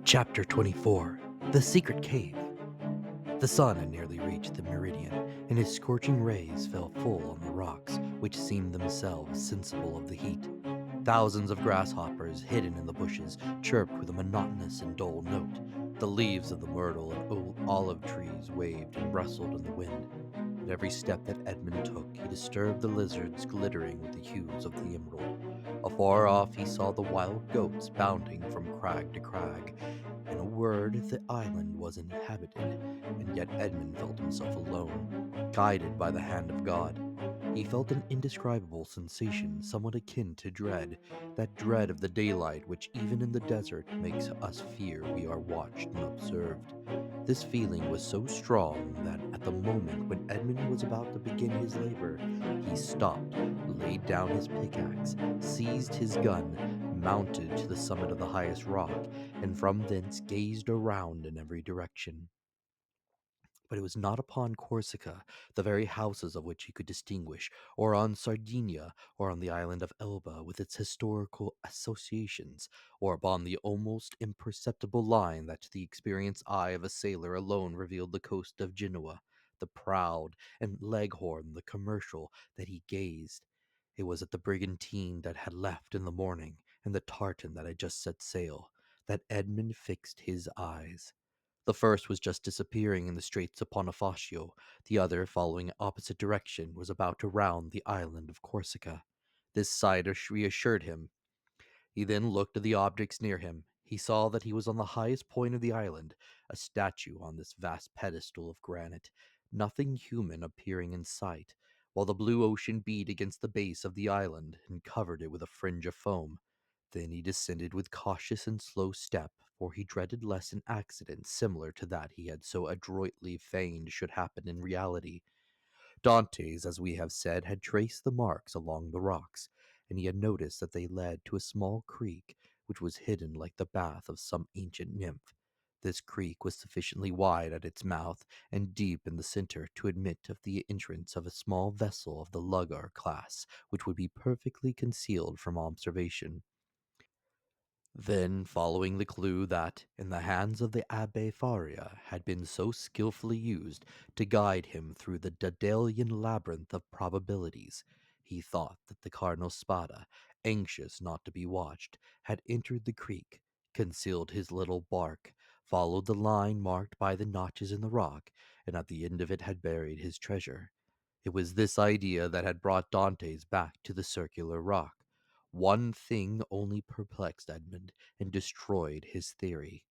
Chapter 24 The Secret Cave. The sun had nearly reached the meridian, and his scorching rays fell full on the rocks, which seemed themselves sensible of the heat. Thousands of grasshoppers, hidden in the bushes, chirped with a monotonous and dull note. The leaves of the myrtle and olive trees waved and rustled in the wind. At every step that Edmund took, he disturbed the lizards glittering with the hues of the emerald. Afar off, he saw the wild goats bounding from crag to crag. In a word, the island was inhabited, and yet Edmund felt himself alone, guided by the hand of God. He felt an indescribable sensation, somewhat akin to dread, that dread of the daylight which even in the desert makes us fear we are watched and observed. This feeling was so strong that at the moment when Edmund was about to begin his labor, he stopped, laid down his pickaxe, seized his gun, mounted to the summit of the highest rock, and from thence gazed around in every direction. But it was not upon Corsica, the very houses of which he could distinguish, or on Sardinia, or on the island of Elba with its historical associations, or upon the almost imperceptible line that to the experienced eye of a sailor alone revealed the coast of Genoa, the proud, and Leghorn the commercial, that he gazed. It was at the brigantine that had left in the morning, and the tartan that had just set sail, that Edmund fixed his eyes. The first was just disappearing in the straits of Bonifacio. The other, following an opposite direction, was about to round the island of Corsica. This sight reassured him. He then looked at the objects near him. He saw that he was on the highest point of the island, a statue on this vast pedestal of granite, nothing human appearing in sight, while the blue ocean beat against the base of the island and covered it with a fringe of foam. Then he descended with cautious and slow step, for he dreaded lest an accident similar to that he had so adroitly feigned should happen in reality. Dantes, as we have said, had traced the marks along the rocks, and he had noticed that they led to a small creek, which was hidden like the bath of some ancient nymph. This creek was sufficiently wide at its mouth and deep in the center to admit of the entrance of a small vessel of the lugger class, which would be perfectly concealed from observation. Then, following the clue that, in the hands of the Abbe Faria, had been so skilfully used to guide him through the Daedalian labyrinth of probabilities, he thought that the Cardinal Spada, anxious not to be watched, had entered the creek, concealed his little bark, followed the line marked by the notches in the rock, and at the end of it had buried his treasure. It was this idea that had brought Dantes back to the circular rock. One thing only perplexed Edmund and destroyed his theory.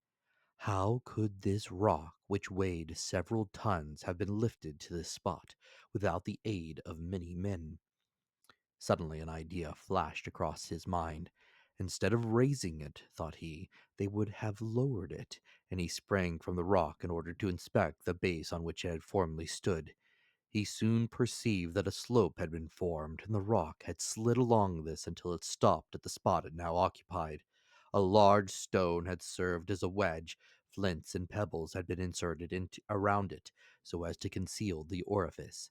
How could this rock, which weighed several tons, have been lifted to this spot without the aid of many men? Suddenly an idea flashed across his mind. Instead of raising it, thought he, they would have lowered it, and he sprang from the rock in order to inspect the base on which it had formerly stood. He soon perceived that a slope had been formed, and the rock had slid along this until it stopped at the spot it now occupied. A large stone had served as a wedge. Flints and pebbles had been inserted around it, so as to conceal the orifice.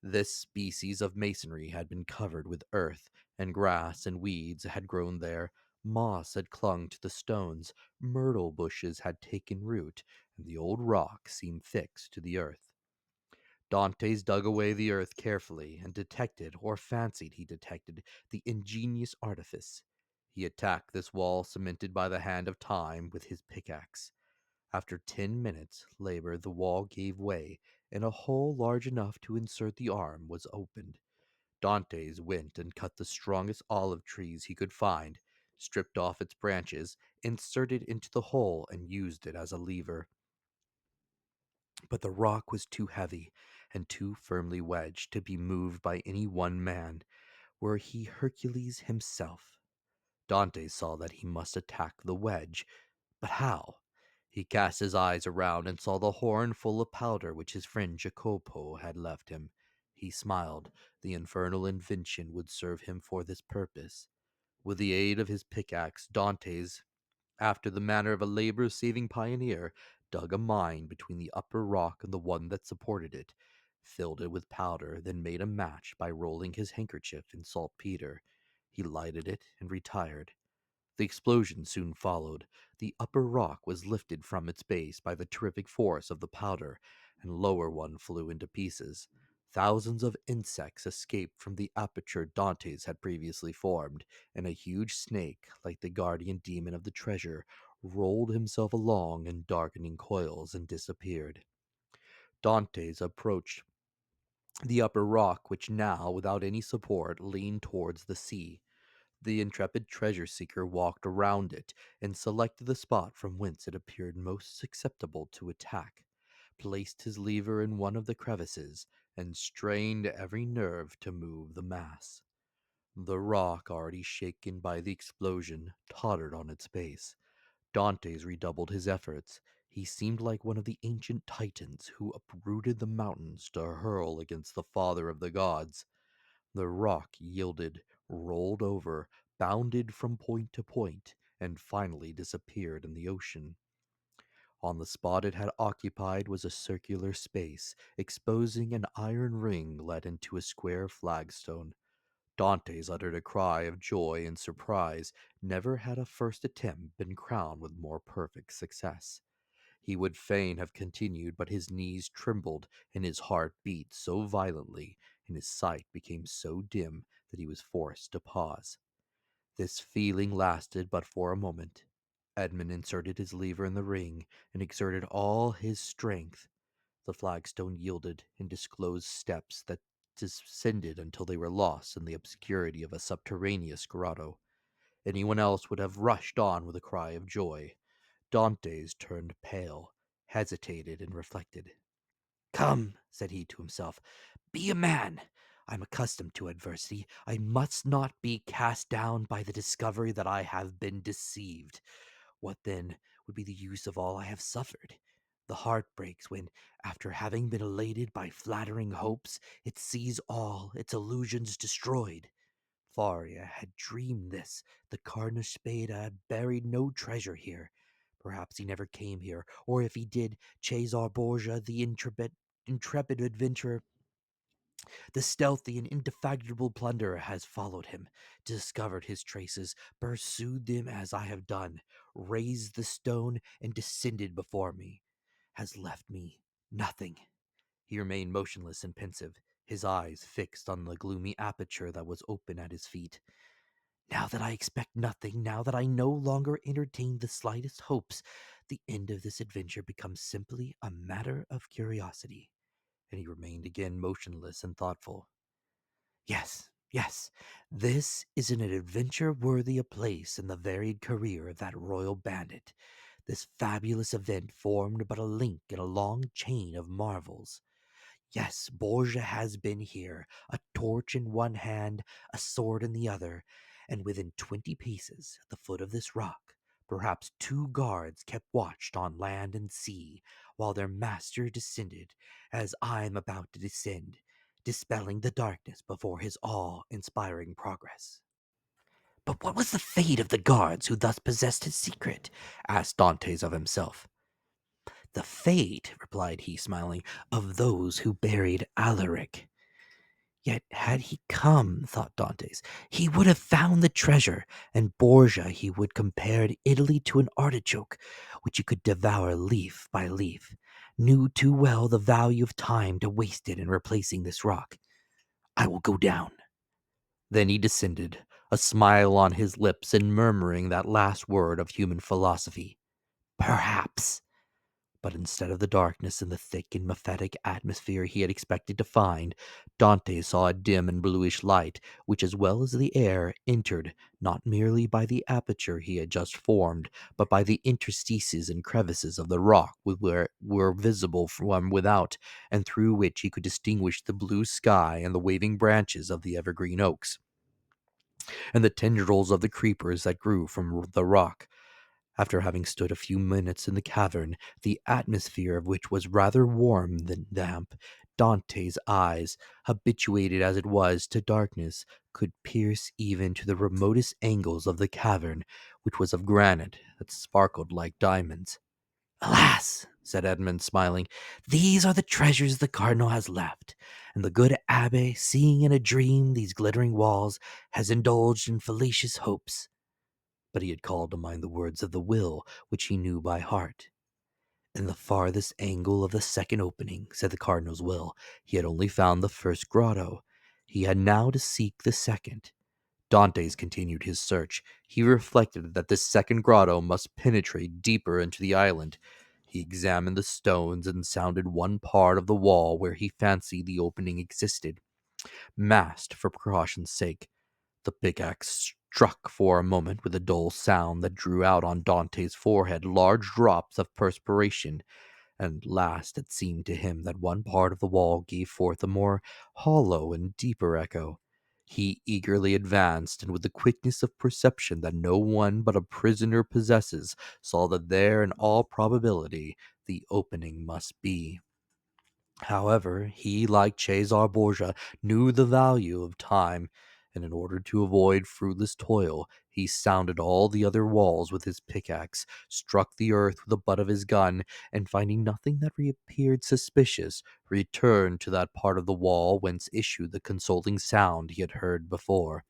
This species of masonry had been covered with earth, and grass and weeds had grown there. Moss had clung to the stones, myrtle bushes had taken root, and the old rock seemed fixed to the earth. Dantes dug away the earth carefully and detected, or fancied he detected, the ingenious artifice. He attacked this wall cemented by the hand of time with his pickaxe. After 10 minutes' labor, the wall gave way, and a hole large enough to insert the arm was opened. Dantes went and cut the strongest olive trees he could find, stripped off its branches, inserted into the hole, and used it as a lever. But the rock was too heavy and too firmly wedged to be moved by any one man, were he Hercules himself. Dante saw that he must attack the wedge, but how? He cast his eyes around and saw the horn full of powder which his friend Jacopo had left him. He smiled. The infernal invention would serve him for this purpose. With the aid of his pickaxe, Dantes, after the manner of a labor-saving pioneer, dug a mine between the upper rock and the one that supported it, filled it with powder, then made a match by rolling his handkerchief in saltpeter. He lighted it and retired. The explosion soon followed. The upper rock was lifted from its base by the terrific force of the powder, and lower one flew into pieces. Thousands of insects escaped from the aperture Dantes had previously formed, and a huge snake, like the guardian demon of the treasure, rolled himself along in darkening coils and disappeared. Dantes approached the upper rock, which now, without any support, leaned towards the sea. The intrepid treasure seeker walked around it and selected the spot from whence it appeared most susceptible to attack, placed his lever in one of the crevices, and strained every nerve to move the mass. The rock, already shaken by the explosion, tottered on its base. Dantes redoubled his efforts. He seemed like one of the ancient titans who uprooted the mountains to hurl against the father of the gods. The rock yielded, rolled over, bounded from point to point, and finally disappeared in the ocean. On the spot it had occupied was a circular space, exposing an iron ring let into a square flagstone. Dantes uttered a cry of joy and surprise. Never had a first attempt been crowned with more perfect success. He would fain have continued, but his knees trembled, and his heart beat so violently, and his sight became so dim that he was forced to pause. This feeling lasted but for a moment. Edmund inserted his lever in the ring and exerted all his strength. The flagstone yielded and disclosed steps that descended until they were lost in the obscurity of a subterraneous grotto. Anyone else would have rushed on with a cry of joy. Dantes turned pale, hesitated, and reflected. "Come," said he to himself, "be a man. I am accustomed to adversity. I must not be cast down by the discovery that I have been deceived. What then would be the use of all I have suffered? The heart breaks when, after having been elated by flattering hopes, it sees all its illusions destroyed. Faria had dreamed this. The Cardinal Spada had buried no treasure here. Perhaps he never came here, or if he did, Cesar Borgia, the intrepid adventurer, the stealthy and indefatigable plunderer, has followed him, discovered his traces, pursued them as I have done, raised the stone, and descended before me, has left me nothing." He remained motionless and pensive, his eyes fixed on the gloomy aperture that was open at his feet. "Now that I expect nothing, now that I no longer entertain the slightest hopes, the end of this adventure becomes simply a matter of curiosity." And he remained again motionless and thoughtful. Yes, yes, this is an adventure worthy a place in the varied career of that royal bandit. This fabulous event formed but a link in a long chain of marvels. Yes, Borgia has been here, a torch in one hand, a sword in the other, and within 20 paces at the foot of this rock, perhaps 2 guards kept watch on land and sea, while their master descended, as I am about to descend, dispelling the darkness before his awe-inspiring progress. "But what was the fate of the guards who thus possessed his secret?" asked Dantes of himself. "The fate," replied he, smiling, "of those who buried Alaric." Yet had he come, thought Dantes, he would have found the treasure, and Borgia he would compared Italy to an artichoke, which he could devour leaf by leaf, knew too well the value of time to waste it in replacing this rock. "I will go down." Then he descended, a smile on his lips and murmuring that last word of human philosophy, "Perhaps." But instead of the darkness and the thick and mephitic atmosphere he had expected to find, Dante saw a dim and bluish light, which, as well as the air, entered, not merely by the aperture he had just formed, but by the interstices and crevices of the rock which were visible from without, and through which he could distinguish the blue sky and the waving branches of the evergreen oaks, and the tendrils of the creepers that grew from the rock. After having stood a few minutes in the cavern, the atmosphere of which was rather warm than damp, Dante's eyes, habituated as it was to darkness, could pierce even to the remotest angles of the cavern, which was of granite that sparkled like diamonds. "Alas," said Edmund, smiling, "these are the treasures the cardinal has left, and the good abbe, seeing in a dream these glittering walls, has indulged in fallacious hopes." but he had called to mind the words of the will, which he knew by heart. In the farthest angle of the second opening, said the cardinal's will, he had only found the first grotto. He had now to seek the second. Dantes continued his search. He reflected that this second grotto must penetrate deeper into the island. He examined the stones and sounded one part of the wall where he fancied the opening existed, masked for precaution's sake. The pickaxe struck for a moment with a dull sound that drew out on Dante's forehead large drops of perspiration. And last it seemed to him that one part of the wall gave forth a more hollow and deeper echo. He eagerly advanced, and with the quickness of perception that no one but a prisoner possesses, saw that there, in all probability, the opening must be. However, he, like Cesar Borgia, knew the value of time, and in order to avoid fruitless toil, he sounded all the other walls with his pickaxe, struck the earth with the butt of his gun, and finding nothing that reappeared suspicious, returned to that part of the wall whence issued the consoling sound he had heard before.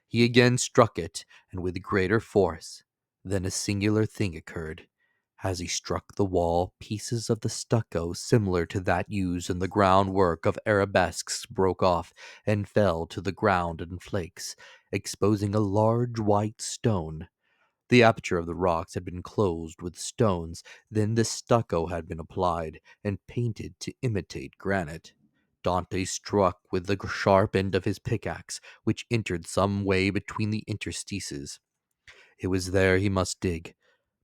He again struck it, and with greater force. Then a singular thing occurred. As he struck the wall, pieces of the stucco similar to that used in the groundwork of arabesques broke off and fell to the ground in flakes, exposing a large white stone. The aperture of the rocks had been closed with stones, then the stucco had been applied and painted to imitate granite. Dante struck with the sharp end of his pickaxe, which entered some way between the interstices. It was there he must dig,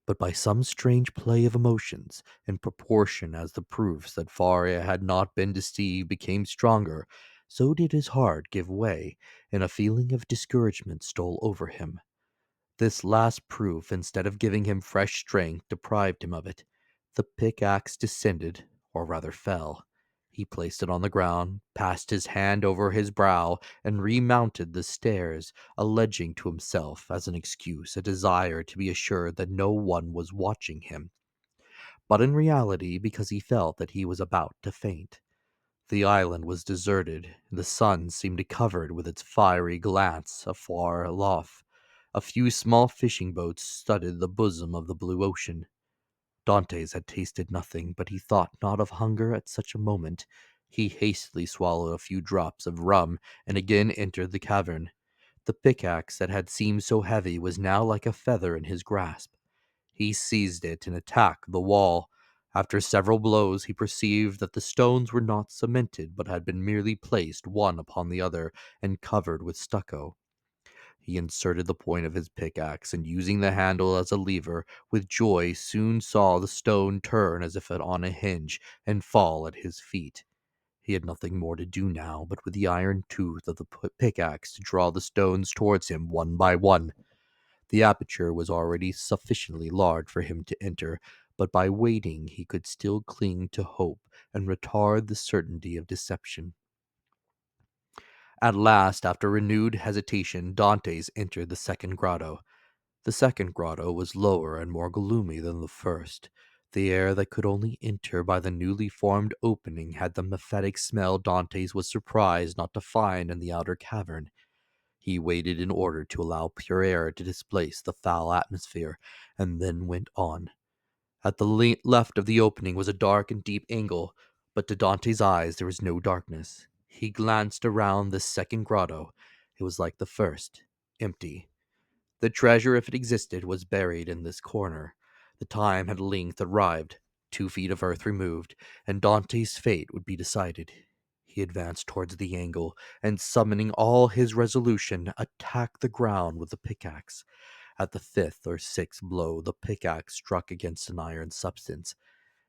but by some strange play of emotions, in proportion as the proofs that Faria had not been deceived became stronger, so did his heart give way, and a feeling of discouragement stole over him. This last proof, instead of giving him fresh strength, deprived him of it. The pickaxe descended, or rather fell. He placed it on the ground, passed his hand over his brow, and remounted the stairs, alleging to himself, as an excuse, a desire to be assured that no one was watching him, but in reality because he felt that he was about to faint. The island was deserted, and the sun seemed covered with its fiery glance afar off. A few small fishing boats studded the bosom of the blue ocean. Dantes had tasted nothing, but he thought not of hunger at such a moment. He hastily swallowed a few drops of rum, and again entered the cavern. The pickaxe that had seemed so heavy was now like a feather in his grasp. He seized it and attacked the wall. After several blows, he perceived that the stones were not cemented, but had been merely placed one upon the other and covered with stucco. He inserted the point of his pickaxe, and using the handle as a lever, with joy soon saw the stone turn as if on a hinge, and fall at his feet. He had nothing more to do now but with the iron tooth of the pickaxe to draw the stones towards him one by one. The aperture was already sufficiently large for him to enter, but by waiting he could still cling to hope and retard the certainty of deception. At last, after renewed hesitation, Dantes entered the second grotto. The second grotto was lower and more gloomy than the first. The air that could only enter by the newly formed opening had the mephitic smell Dantes was surprised not to find in the outer cavern. He waited in order to allow pure air to displace the foul atmosphere, and then went on. At the left of the opening was a dark and deep angle, but to Dante's eyes there was no darkness. He glanced around this second grotto. It was like the first, empty. The treasure, if it existed, was buried in this corner. The time had at length arrived, 2 feet of earth removed, and Dante's fate would be decided. He advanced towards the angle, and summoning all his resolution, attacked the ground with the pickaxe. At the fifth or sixth blow, the pickaxe struck against an iron substance.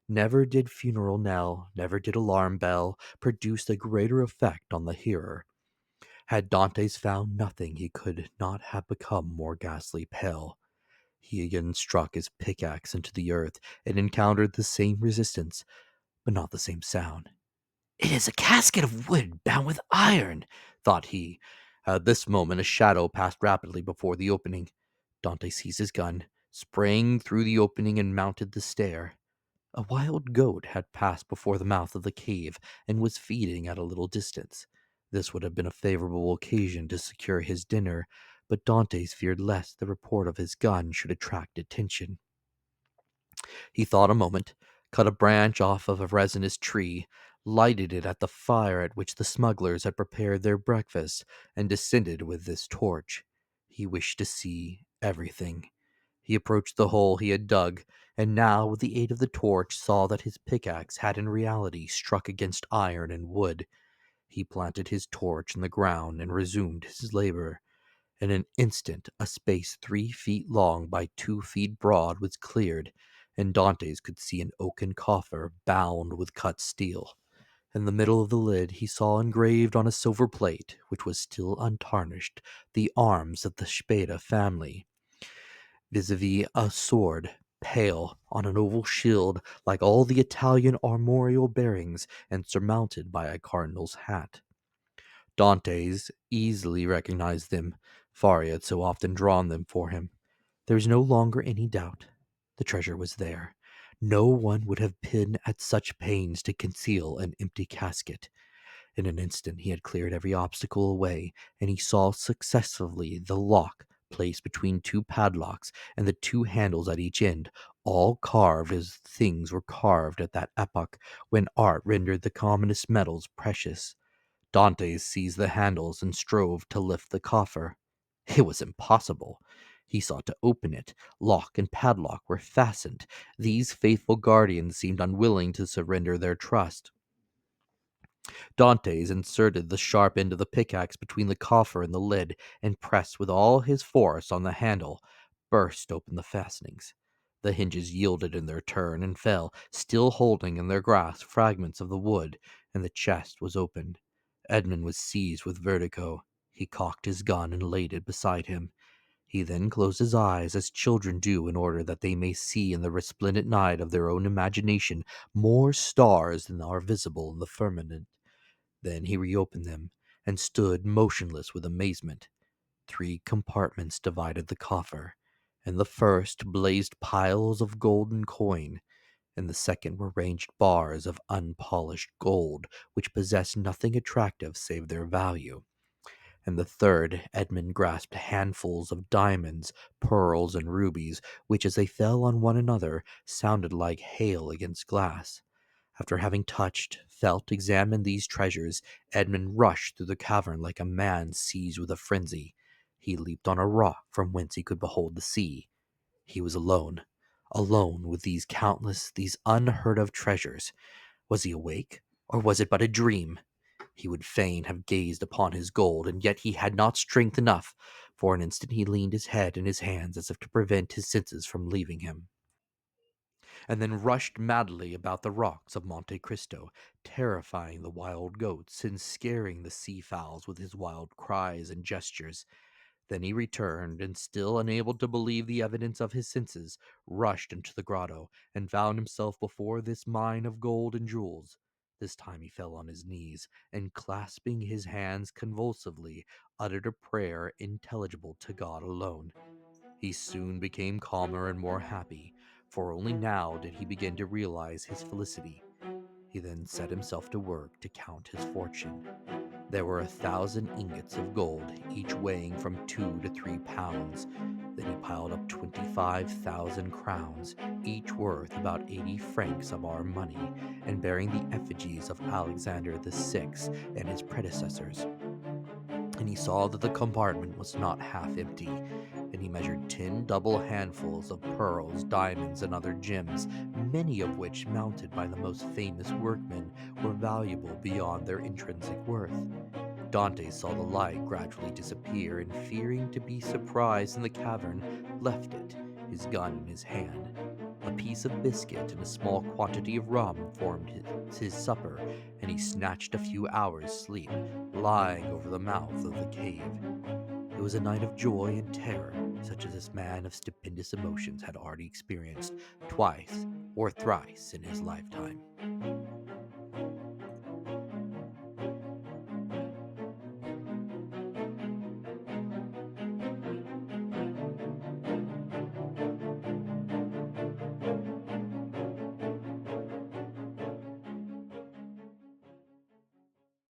Never did funeral knell, never did alarm bell, produce a greater effect on the hearer. Had Dantes found nothing, he could not have become more ghastly pale. He again struck his pickaxe into the earth, and encountered the same resistance, but not the same sound. "It is a casket of wood bound with iron," thought he. At this moment a shadow passed rapidly before the opening. Dante seized his gun, sprang through the opening, and mounted the stair. A wild goat had passed before the mouth of the cave, and was feeding at a little distance. This would have been a favorable occasion to secure his dinner, but Dantes feared lest the report of his gun should attract attention. He thought a moment, cut a branch off of a resinous tree, lighted it at the fire at which the smugglers had prepared their breakfast, and descended with this torch. He wished to see everything. He approached the hole he had dug, and now, with the aid of the torch, saw that his pickaxe had in reality struck against iron and wood. He planted his torch in the ground and resumed his labor. In an instant, a space 3 feet long by 2 feet broad was cleared, and Dantes could see an oaken coffer bound with cut steel. In the middle of the lid, he saw engraved on a silver plate, which was still untarnished, the arms of the Spada family, vis-a-vis a sword, pale, on an oval shield like all the Italian armorial bearings, and surmounted by a cardinal's hat. Dantes easily recognized them. Faria had so often drawn them for him. There was no longer any doubt. The treasure was there. No one would have been at such pains to conceal an empty casket. In an instant he had cleared every obstacle away, and he saw successively the lock placed between 2 padlocks, and the 2 handles at each end, all carved as things were carved at that epoch when art rendered the commonest metals precious. Dante seized the handles and strove to lift the coffer. It was impossible. He sought to open it. Lock and padlock were fastened. These faithful guardians seemed unwilling to surrender their trust. Dantes inserted the sharp end of the pickaxe between the coffer and the lid, and pressed with all his force on the handle, burst open the fastenings. The hinges yielded in their turn and fell, still holding in their grasp fragments of the wood, and the chest was opened. Edmond was seized with vertigo. He cocked his gun and laid it beside him. He then closed his eyes as children do in order that they may see in the resplendent night of their own imagination more stars than are visible in the firmament. Then he reopened them and stood motionless with amazement. 3 compartments divided the coffer. In the first blazed piles of golden coin. In the second were ranged bars of unpolished gold, which possessed nothing attractive save their value. In the third, Edmund grasped handfuls of diamonds, pearls, and rubies, which, as they fell on one another, sounded like hail against glass. After having touched, felt, examined these treasures, Edmund rushed through the cavern like a man seized with a frenzy. He leaped on a rock from whence he could behold the sea. He was alone, alone with these countless, these unheard of treasures. Was he awake, or was it but a dream? He would fain have gazed upon his gold, and yet he had not strength enough. For an instant he leaned his head in his hands as if to prevent his senses from leaving him, and then rushed madly about the rocks of Monte Cristo, terrifying the wild goats and scaring the sea-fowls with his wild cries and gestures. Then he returned, and still unable to believe the evidence of his senses, rushed into the grotto, and found himself before this mine of gold and jewels. This time he fell on his knees, and clasping his hands convulsively, uttered a prayer intelligible to God alone. He soon became calmer and more happy, for only now did he begin to realize his felicity. He then set himself to work to count his fortune. There were 1,000 ingots of gold, each weighing from 2 to 3 pounds. Then he piled up 25,000 crowns, each worth about 80 francs of our money, and bearing the effigies of Alexander VI and his predecessors. And he saw that the compartment was not half empty, and he measured 10 double handfuls of pearls, diamonds, and other gems, many of which, mounted by the most famous workmen, were valuable beyond their intrinsic worth. Dante saw the light gradually disappear, and fearing to be surprised in the cavern, left it, his gun in his hand. A piece of biscuit and a small quantity of rum formed his supper, and he snatched a few hours' sleep, lying over the mouth of the cave. It was a night of joy and terror, such as this man of stupendous emotions had already experienced twice or thrice in his lifetime.